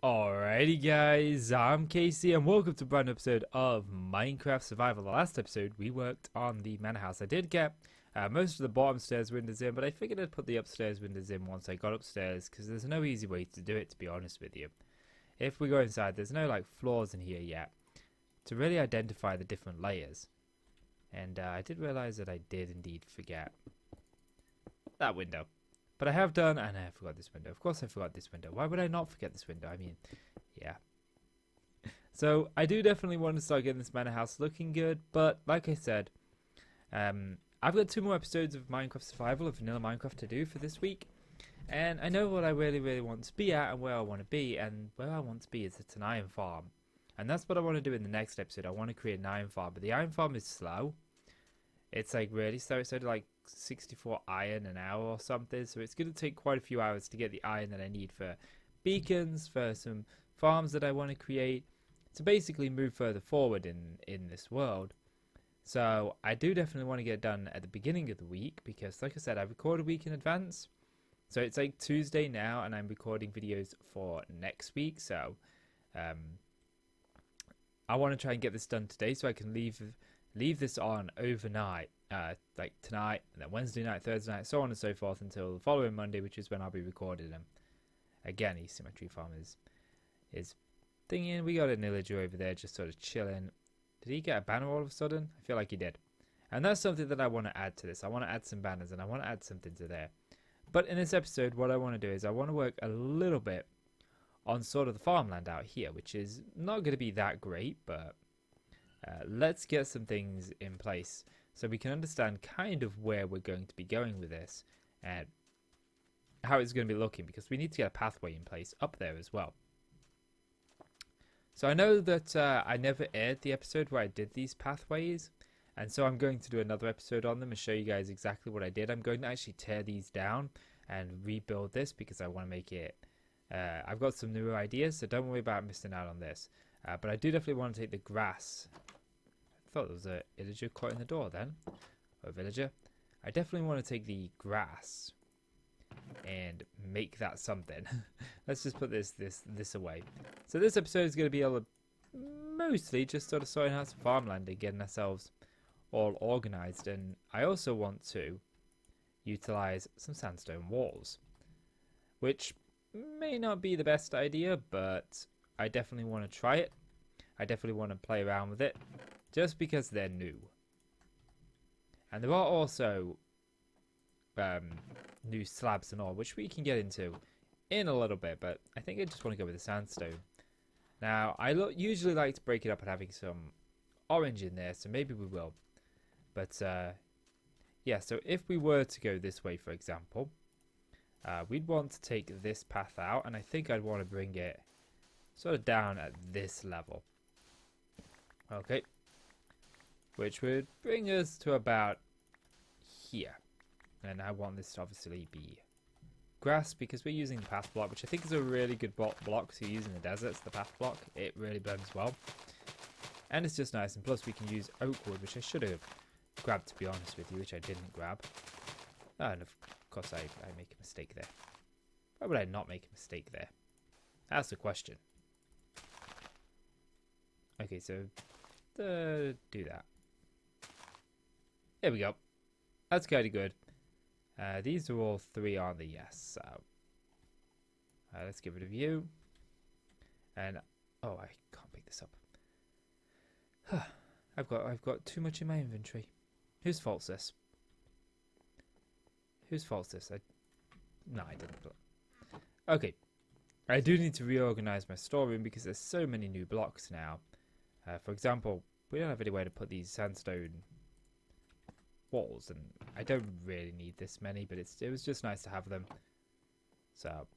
Alrighty guys, I'm Casey and welcome to a brand new episode of Minecraft Survival. The last episode we worked on the manor house. I did get most of the bottom stairs windows in, but I figured I'd put the upstairs windows in once I got upstairs because there's no easy way to do it, to be honest with you. If we go inside, there's no like floors in here yet to really identify the different layers. And I did realize that I did indeed forget that window. But I have done, and I forgot this window. Of course I forgot this window. Why would I not forget this window? I mean, yeah. So, I do definitely want to start getting this manor house looking good. But, like I said, I've got 2 more episodes of Minecraft Survival, of Vanilla Minecraft to do for this week. And I know what I really want to be at and where I want to be. And where I want to be is at an iron farm. And that's what I want to do in the next episode. I want to create an iron farm. But the iron farm is slow. It's like really slow. It's only like 64 iron an hour or something, so it's going to take quite a few hours to get the iron that I need for beacons, for some farms that I want to create, to basically move further forward in this world. So I do definitely want to get it done at the beginning of the week, because like I said, I record a week in advance, so it's like Tuesday now and I'm recording videos for next week. So I want to try and get this done today so I can leave this on overnight, like tonight, and then Wednesday night, Thursday night, so on and so forth until the following Monday, which is when I'll be recording them. Again, East Symmetry Farm is thinking. We got a villager over there just sort of chilling. Did he get a banner all of a sudden? I feel like he did. And that's something that I want to add to this. I want to add some banners and I want to add something to there. But in this episode, what I want to do is I want to work a little bit on sort of the farmland out here, which is not going to be that great, but let's get some things in place so we can understand kind of where we're going to be going with this and how it's going to be looking, because we need to get a pathway in place up there as well. So I know that I never aired the episode where I did these pathways, and so I'm going to do another episode on them and show you guys exactly what I did. I'm going to actually tear these down and rebuild this because I want to make it I've got some newer ideas, so don't worry about missing out on this. But I do definitely want to take the grass. I thought there was a villager caught in the door then. Or a villager. I definitely want to take the grass and make that something. Let's just put this away. So this episode is going to be mostly just sort of sorting out some farmland and getting ourselves all organized. And I also want to utilize some sandstone walls, which may not be the best idea, but I definitely want to try it. I definitely want to play around with it just because they're new. And there are also new slabs and all, which we can get into in a little bit, but I think I just want to go with the sandstone. Now, I usually like to break it up and having some orange in there, so maybe we will. But yeah, so if we were to go this way, for example, we'd want to take this path out, and I think I'd want to bring it sort of down at this level. Okay. Which would bring us to about here. And I want this to obviously be grass because we're using the path block, which I think is a really good block to use in the deserts, the path block. It really blends well. And it's just nice. And plus we can use oak wood, which I should have grabbed, to be honest with you, which I didn't grab. And of course I make a mistake there. Why would I not make a mistake there? That's the question. Okay, so do that. There we go. That's kind of good. These are all 3 on the yes. So let's get rid of you. And oh, I can't pick this up. I've got too much in my inventory. Whose fault's this? Whose fault's this? No, I didn't. Okay. I do need to reorganize my storeroom because there's so many new blocks now. For example, we don't have any way to put these sandstone walls, and I don't really need this many, but it was just nice to have them. So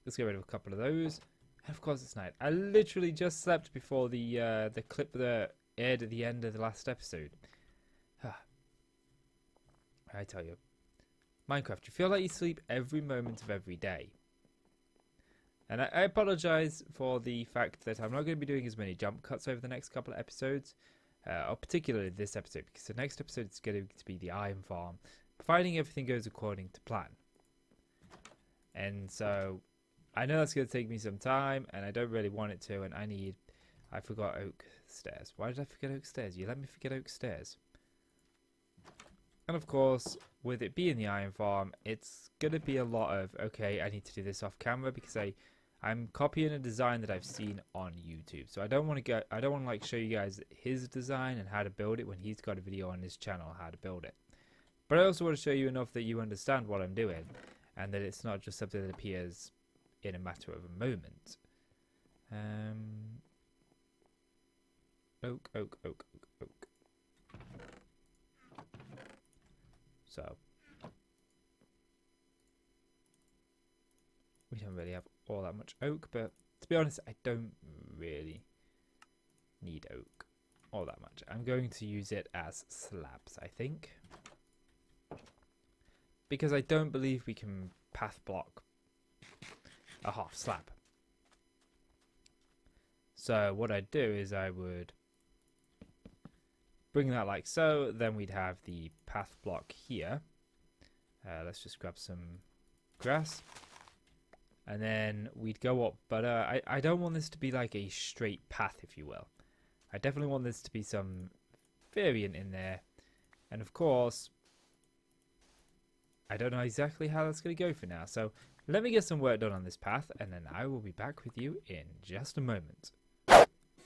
let's get rid of a couple of those. And of course it's night. I literally just slept before the clip that aired at the end of the last episode. I tell you, Minecraft, you feel like you sleep every moment of every day. And I apologize for the fact that I'm not going to be doing as many jump cuts over the next couple of episodes, or particularly this episode, because the next episode is going to be the iron farm, providing everything goes according to plan. And so I know that's going to take me some time, and I don't really want it to, and I forgot oak stairs. Why did I forget oak stairs? You let me forget oak stairs. And of course, with it being the iron farm, it's going to be a lot of, okay, I need to do this off camera because I'm copying a design that I've seen on YouTube. So I don't want to like show you guys his design and how to build it when he's got a video on his channel how to build it. But I also want to show you enough that you understand what I'm doing and that it's not just something that appears in a matter of a moment. Oak. So we don't really have all that much oak, but to be honest, I don't really need oak all that much. I'm going to use it as slabs, I think, because I don't believe we can path block a half slab. So what I'd do is I would bring that like so, then we'd have the path block here. Let's just grab some grass. And then we'd go up, but I don't want this to be like a straight path, if you will. I definitely want this to be some variant in there. And of course, I don't know exactly how that's going to go for now. So let me get some work done on this path, and then I will be back with you in just a moment.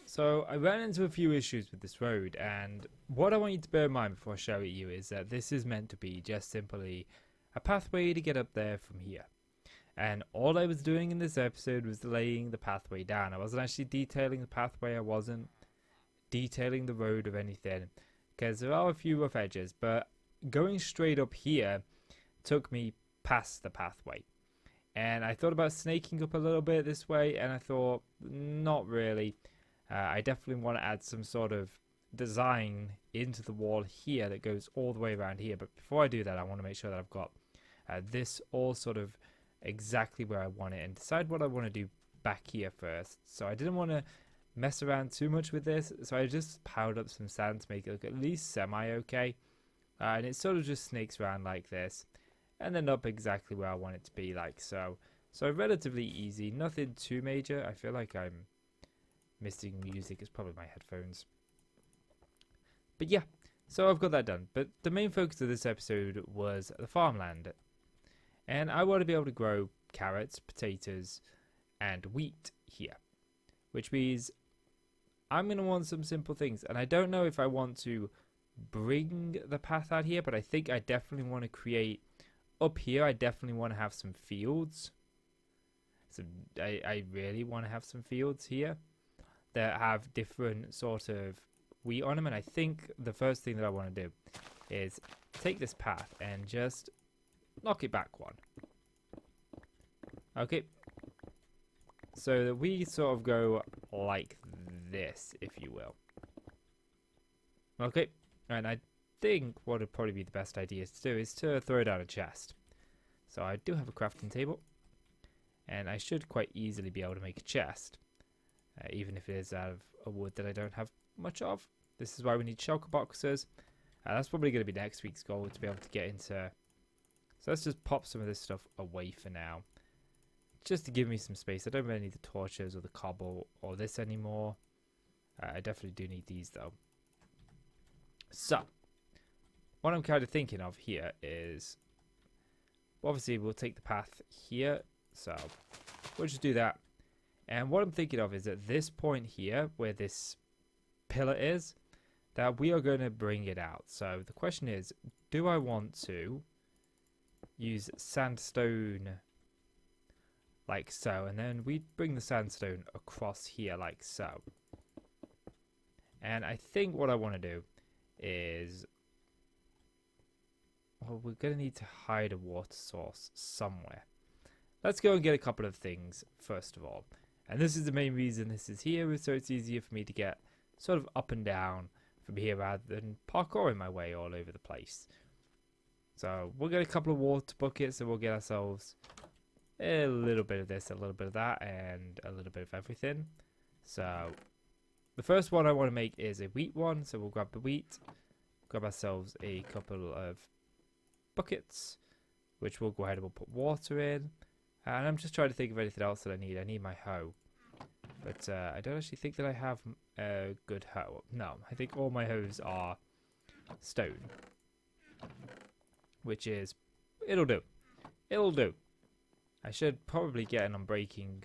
So I ran into a few issues with this road, and what I want you to bear in mind before I show it you is that this is meant to be just simply a pathway to get up there from here. And all I was doing in this episode was laying the pathway down. I wasn't actually detailing the pathway. I wasn't detailing the road or anything, because there are a few rough edges, but going straight up here took me past the pathway. And I thought about snaking up a little bit this way, and I thought, not really. I definitely want to add some sort of design into the wall here that goes all the way around here. But before I do that, I want to make sure that I've got this all sort of exactly where I want it and decide what I want to do back here first. So I didn't want to mess around too much with this, so I just piled up some sand to make it look at least semi-okay. And it sort of just snakes around like this, and then up exactly where I want it to be, like so. So relatively easy, nothing too major. I feel like I'm missing music. It's probably my headphones. But yeah, so I've got that done. But the main focus of this episode was the farmland. And I want to be able to grow carrots, potatoes, and wheat here. Which means I'm going to want some simple things. And I don't know if I want to bring the path out here, but I think I definitely want to create up here. I definitely want to have some fields. So I really want to have some fields here that have different sort of wheat on them. And I think the first thing that I want to do is take this path and just knock it back one. Okay. So that we sort of go like this, if you will. Okay. And I think what would probably be the best idea to do is to throw down a chest. So I do have a crafting table, and I should quite easily be able to make a chest, even if it is out of a wood that I don't have much of. This is why we need shulker boxes. That's probably going to be next week's goal, to be able to get into. So let's just pop some of this stuff away for now, just to give me some space. I don't really need the torches or the cobble or this anymore. I definitely do need these though. So what I'm kind of thinking of here is, obviously we'll take the path here, so we'll just do that. And what I'm thinking of is at this point here, where this pillar is, that we are going to bring it out. So the question is, do I want to use sandstone like so, and then we bring the sandstone across here like so. And I think what I want to do is, well, we're going to need to hide a water source somewhere. Let's go and get a couple of things first of all. And this is the main reason this is here, so it's easier for me to get sort of up and down from here rather than parkouring my way all over the place. So we'll get a couple of water buckets, and we'll get ourselves a little bit of this, a little bit of that, and a little bit of everything. So the first one I want to make is a wheat one, so we'll grab the wheat, grab ourselves a couple of buckets, which we'll go ahead and we'll put water in. And I'm just trying to think of anything else that I need. I need my hoe. But I don't actually think that I have a good hoe. No, I think all my hoes are stone. Which is... it'll do. It'll do. I should probably get an unbreaking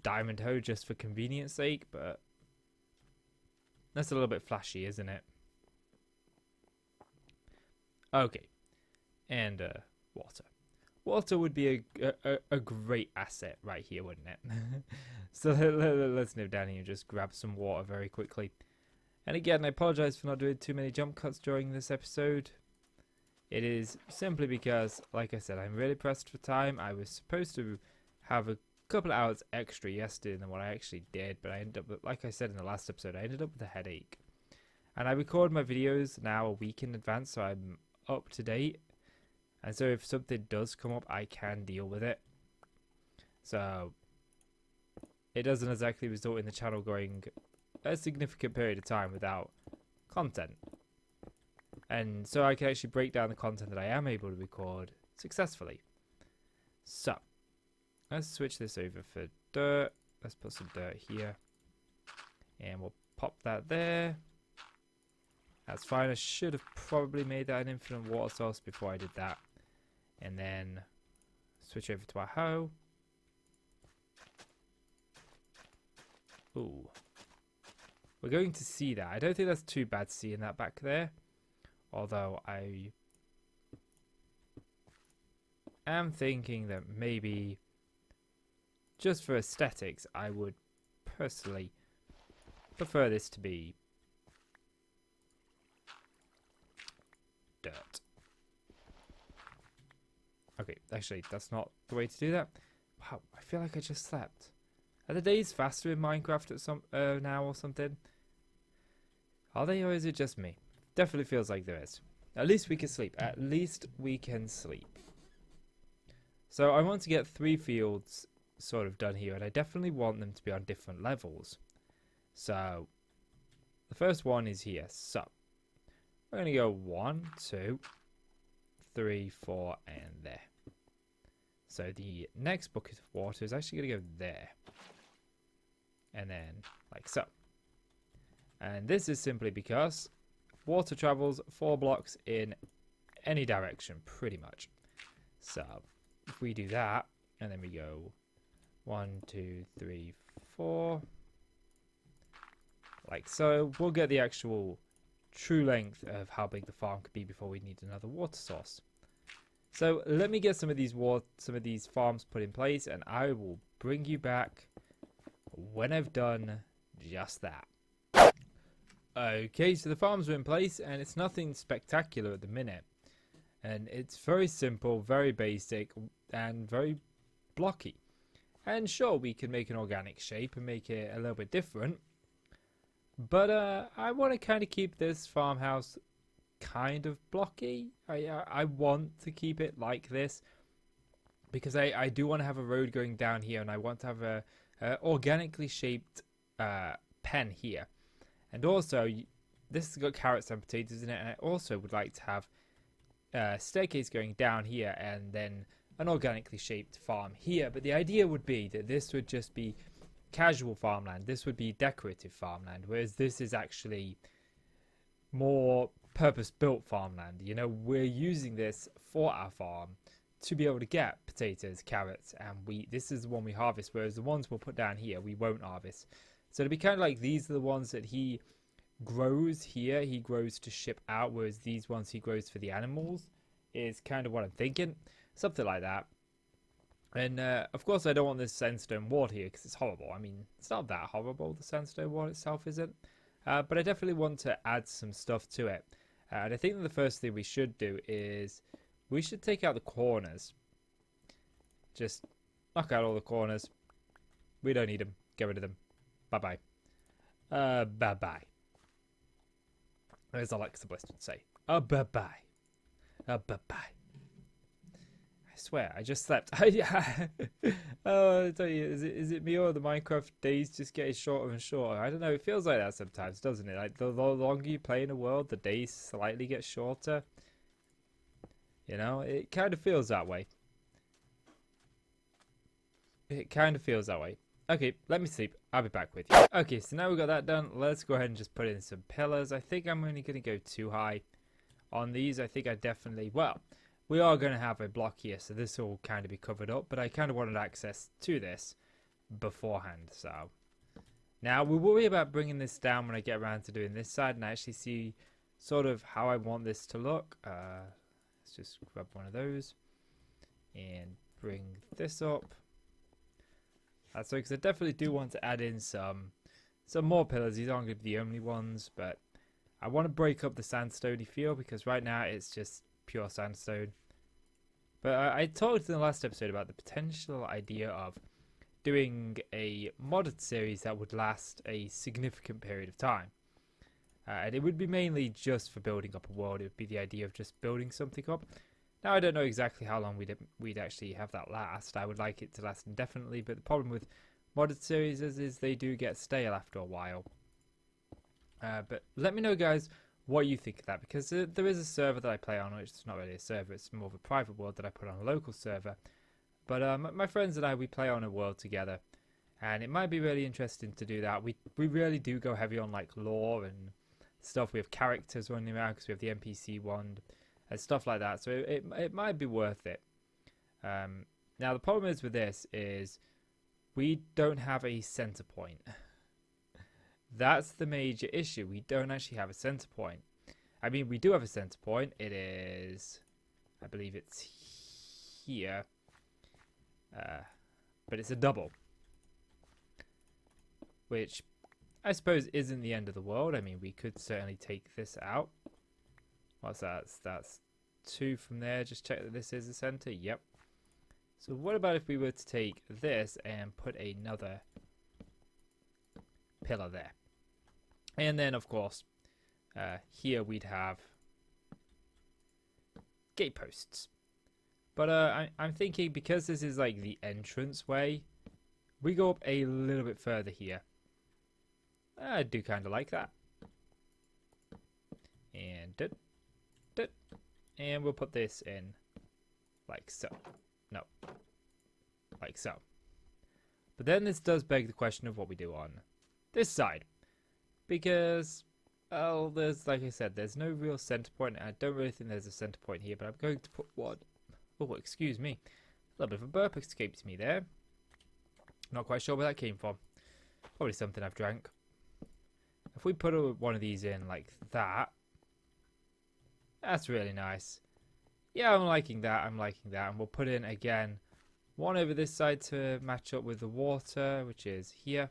diamond hoe just for convenience sake, but... that's a little bit flashy, isn't it? Okay. And water. Water would be a great asset right here, wouldn't it? So let's nip down here and just grab some water very quickly. And again, I apologize for not doing too many jump cuts during this episode. It is simply because, like I said, I'm really pressed for time. I was supposed to have a couple of hours extra yesterday than what I actually did, but I ended up, like I said in the last episode, I ended up with a headache. And I record my videos now a week in advance, so I'm up to date. And so if something does come up, I can deal with it. So it doesn't exactly result in the channel going a significant period of time without content. And so I can actually break down the content that I am able to record successfully. So let's switch this over for dirt. Let's put some dirt here. And we'll pop that there. That's fine. I should have probably made that an infinite water source before I did that. And then switch over to our hoe. Ooh. We're going to see that. I don't think that's too bad seeing that back there. Although I am thinking that maybe just for aesthetics, I would personally prefer this to be dirt. Okay, actually, that's not the way to do that. Wow, I feel like I just slept. Are the days faster in Minecraft at some now or something? Are they, or is it just me? Definitely feels like there is. At least we can sleep. At least we can sleep. So I want to get 3 fields sort of done here, and I definitely want them to be on different levels. So the first one is here. So we're going to go 1, 2, 3, 4, and there. So the next bucket of water is actually going to go there. And then like so. And this is simply because water travels 4 blocks in any direction, pretty much. So if we do that, and then we go 1, 2, 3, 4, like so, we'll get the actual true length of how big the farm could be before we need another water source. So let me get some of these farms put in place, and I will bring you back when I've done just that. Okay, so the farms are in place, and it's nothing spectacular at the minute. And it's very simple, very basic, and very blocky. And sure, we can make an organic shape and make it a little bit different. But I want to kind of keep this farmhouse kind of blocky. I want to keep it like this because I do want to have a road going down here, and I want to have a organically shaped pen here. And also, this has got carrots and potatoes in it, and I also would like to have a staircase going down here and then an organically shaped farm here. But the idea would be that this would just be casual farmland. This would be decorative farmland, whereas this is actually more purpose-built farmland. You know, we're using this for our farm to be able to get potatoes, carrots, and wheat. This is the one we harvest, whereas the ones we'll put down here, we won't harvest. So it'll be kind of like these are the ones that he grows here. He grows to ship out, whereas these ones he grows for the animals is kind of what I'm thinking. Something like that. And of course, I don't want this sandstone wall here because it's horrible. I mean, it's not that horrible, the sandstone wall itself isn't. But I definitely want to add some stuff to it. And I think that the first thing we should do is we should take out the corners. Just knock out all the corners. We don't need them. Get rid of them. Bye-bye. Bye-bye. As Alexa Bliss would say. Bye-bye. Bye-bye. I swear, I just slept. Oh, I tell you, is it me or the Minecraft days just getting shorter and shorter? I don't know. It feels like that sometimes, doesn't it? Like, the longer you play in a world, the days slightly get shorter. You know, it kind of feels that way. It kind of feels that way. Okay, let me sleep. I'll be back with you. Okay, so now we've got that done. Let's go ahead and just put in some pillars. I think I'm only going to go too high on these. I think I definitely... Well, we are going to have a block here, so this will kind of be covered up. But I kind of wanted access to this beforehand, so... Now, we'll worry about bringing this down when I get around to doing this side and I actually see sort of how I want this to look. Let's just grab one of those and bring this up. That's because I definitely do want to add in some more pillars. These aren't going to be the only ones, but I want to break up the sandstone feel because right now it's just pure sandstone. But I talked in the last episode about the potential idea of doing a modded series that would last a significant period of time. And it would be mainly just for building up a world. It would be the idea of just building something up. Now, I don't know exactly how long we'd actually have that last. I would like it to last indefinitely, but the problem with modded series is they do get stale after a while. But let me know, guys, what you think of that, because there is a server that I play on, which is not really a server, it's more of a private world that I put on a local server. But my friends and I, we play on a world together, and it might be really interesting to do that. We really do go heavy on like lore and stuff. We have characters running around because we have the NPC one and stuff like that. So it might be worth it. Now the problem is with this is we don't have a center point. That's the major issue. We don't actually have a center point. I mean, we do have a center point. It is, I believe it's here. But it's a double, which I suppose isn't the end of the world. I mean, we could certainly take this out. What's that? That's 2 from there. Just check that this is the center. Yep. So what about if we were to take this and put another pillar there? And then, of course, here we'd have gate posts. But I'm thinking because this is like the entrance way, we go up a little bit further here. I do kind of like that. And and we'll put this in like so. No, like so. But then this does beg the question of what we do on this side, because well, there's, like I said, there's no real center point. I don't really think there's a center point here, but I'm going to put one. Oh, excuse me. A little bit of a burp escaped me there. Not quite sure where that came from. Probably something I've drank. If we put one of these in like that, that's really nice. Yeah, I'm liking that. I'm liking that. And we'll put in, again, one over this side to match up with the water, which is here.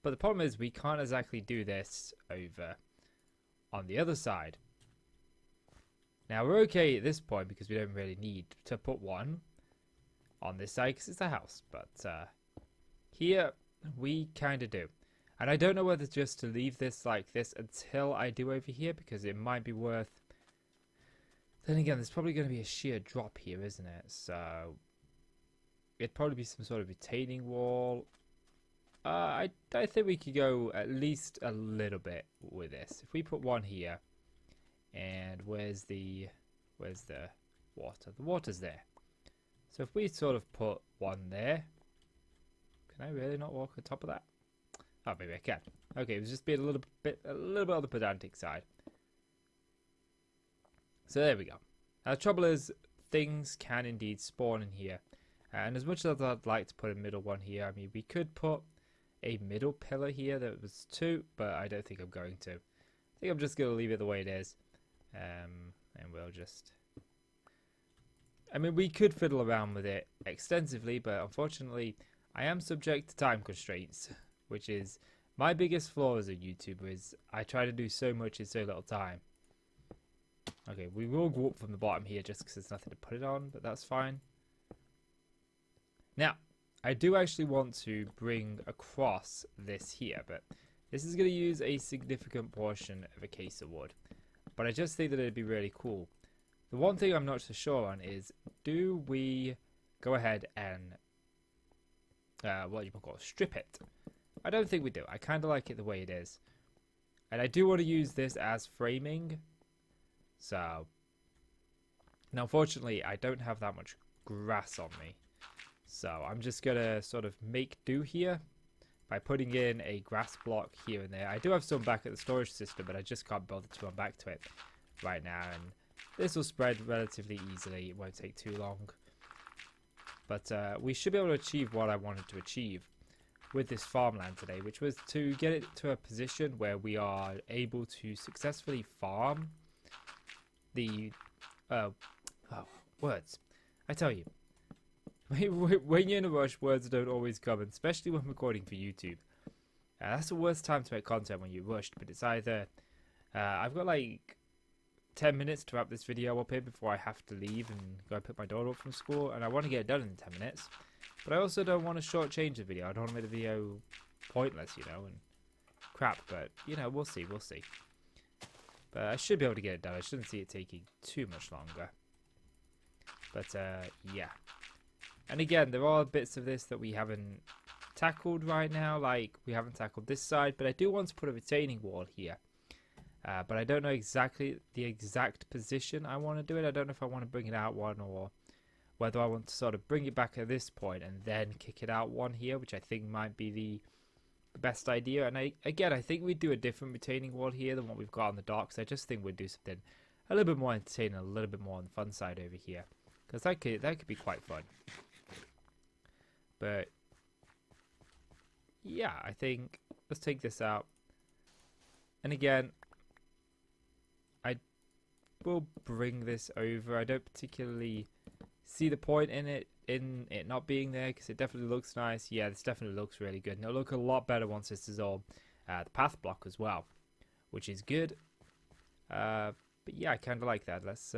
But the problem is we can't exactly do this over on the other side. Now, we're okay at this point because we don't really need to put one on this side because it's a house. But here, we kind of do. And I don't know whether just to leave this like this until I do over here, because it might be worth... Then again, there's probably going to be a sheer drop here, isn't it? So, it'd probably be some sort of retaining wall. I think we could go at least a little bit with this. If we put one here... And where's the water? The water's there. So if we sort of put one there, can I really not walk on top of that? Oh, maybe I can. Okay, it was just being a little bit on the pedantic side. So there we go. Now the trouble is, things can indeed spawn in here, and as much as I'd like to put a middle one here, I mean, we could put a middle pillar here that was 2, but I don't think I'm going to. I think I'm just going to leave it the way it is. And we'll just... I mean, we could fiddle around with it extensively, but unfortunately, I am subject to time constraints, which is my biggest flaw as a YouTuber, is I try to do so much in so little time. Okay, we will go up from the bottom here just because there's nothing to put it on, but that's fine. Now, I do actually want to bring across this here, but this is going to use a significant portion of a case of wood. But I just think that it'd be really cool. The one thing I'm not so sure on is, do we go ahead and strip it? I don't think we do. I kind of like it the way it is. And I do want to use this as framing. So, now unfortunately, I don't have that much grass on me. So I'm just going to sort of make do here by putting in a grass block here and there. I do have some back at the storage system, but I just can't bother to run back to it right now. And this will spread relatively easily. It won't take too long. But we should be able to achieve what I wanted to achieve with this farmland today, which was to get it to a position where we are able to successfully farm the words. I tell you, when you're in a rush, words don't always come, and especially when recording for YouTube. That's the worst time to make content, when you're rushed. But it's either I've got like 10 minutes to wrap this video up here before I have to leave and go pick my daughter up from school, and I want to get it done in 10 minutes. But I also don't want to shortchange the video. I don't want to make the video pointless, you know, and crap. But, you know, we'll see, we'll see. But I should be able to get it done. I shouldn't see it taking too much longer. But, yeah. And again, there are bits of this that we haven't tackled right now. Like, we haven't tackled this side. But I do want to put a retaining wall here. But I don't know exactly the exact position I want to do it. I don't know if I want to bring it out one, or whether I want to sort of bring it back at this point and then kick it out one here, which I think might be the best idea. And I think we'd do a different retaining wall here than what we've got on the docks. I just think we'd do something a little bit more entertaining, a little bit more on the fun side over here, because that could be quite fun. But yeah, I think let's take this out. And again, I will bring this over. I don't particularly see the point in it not being there, because it definitely looks nice. Yeah, this definitely looks really good, and it'll look a lot better once this is all the path block as well, which is good. But yeah, I kind of like that. Let's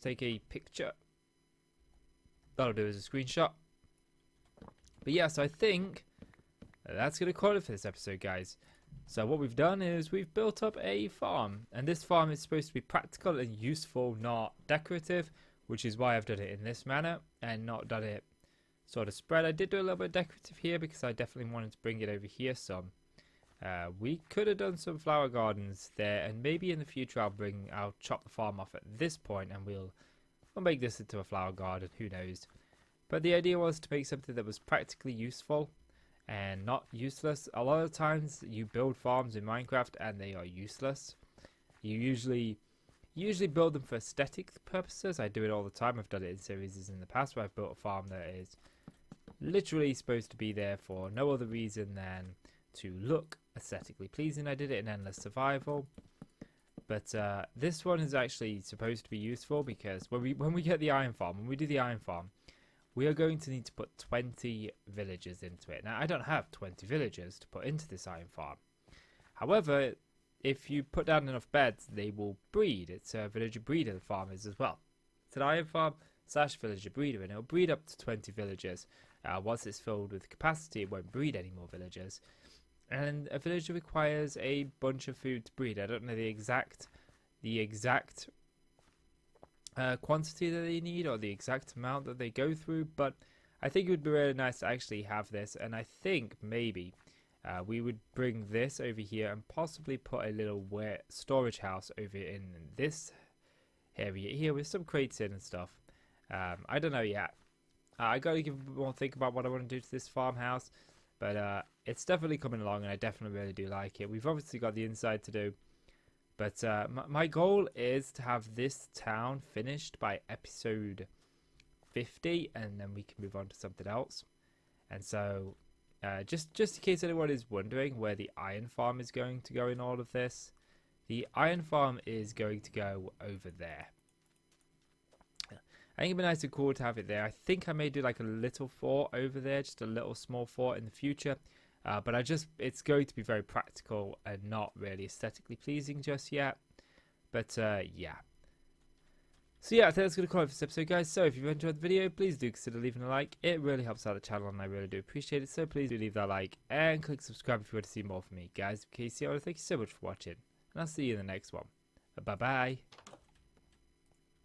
take a picture. That'll do as a screenshot. But yeah, so I think that's going to call it for this episode, guys. So what we've done is we've built up a farm, and this farm is supposed to be practical and useful, not decorative, which is why I've done it in this manner and not done it sort of spread. I did do a little bit decorative here because I definitely wanted to bring it over here some. We could have done some flower gardens there, and maybe in the future I'll chop the farm off at this point and we'll make this into a flower garden, who knows. But the idea was to make something that was practically useful and not useless. A lot of times you build farms in Minecraft and they are useless. You usually build them for aesthetic purposes. I do it all the time. I've done it in series in the past where I've built a farm that is literally supposed to be there for no other reason than to look aesthetically pleasing. I did it in Endless Survival. But this one is actually supposed to be useful, because when we get the iron farm, when we do the iron farm, we are going to need to put 20 villagers into it. Now, I don't have 20 villagers to put into this iron farm. However, if you put down enough beds, they will breed. It's a villager breeder, the farm is as well. It's an iron farm / villager breeder, and it'll breed up to 20 villagers. Once it's filled with capacity, it won't breed any more villagers. And a villager requires a bunch of food to breed. I don't know the exact quantity that they need, or the exact amount that they go through, but I think it would be really nice to actually have this. And I think maybe we would bring this over here and possibly put a little storage house over in this area here with some crates in and stuff. I don't know yet. I gotta give a bit more think about what I want to do to this farmhouse, but it's definitely coming along, and I definitely really do like it. We've obviously got the inside to do. But my goal is to have this town finished by episode 50, and then we can move on to something else. And so, just in case anyone is wondering where the iron farm is going to go in all of this, the iron farm is going to go over there. I think it'd be nice and cool to have it there. I think I may do like a little fort over there, just a little small fort in the future. But it's going to be very practical and not really aesthetically pleasing just yet. But yeah. So yeah, I think that's going to call it for this episode, guys. So if you've enjoyed the video, please do consider leaving a like. It really helps out the channel, and I really do appreciate it. So please do leave that like and click subscribe if you want to see more from me, guys. KC, thank you so much for watching, and I'll see you in the next one. Bye bye.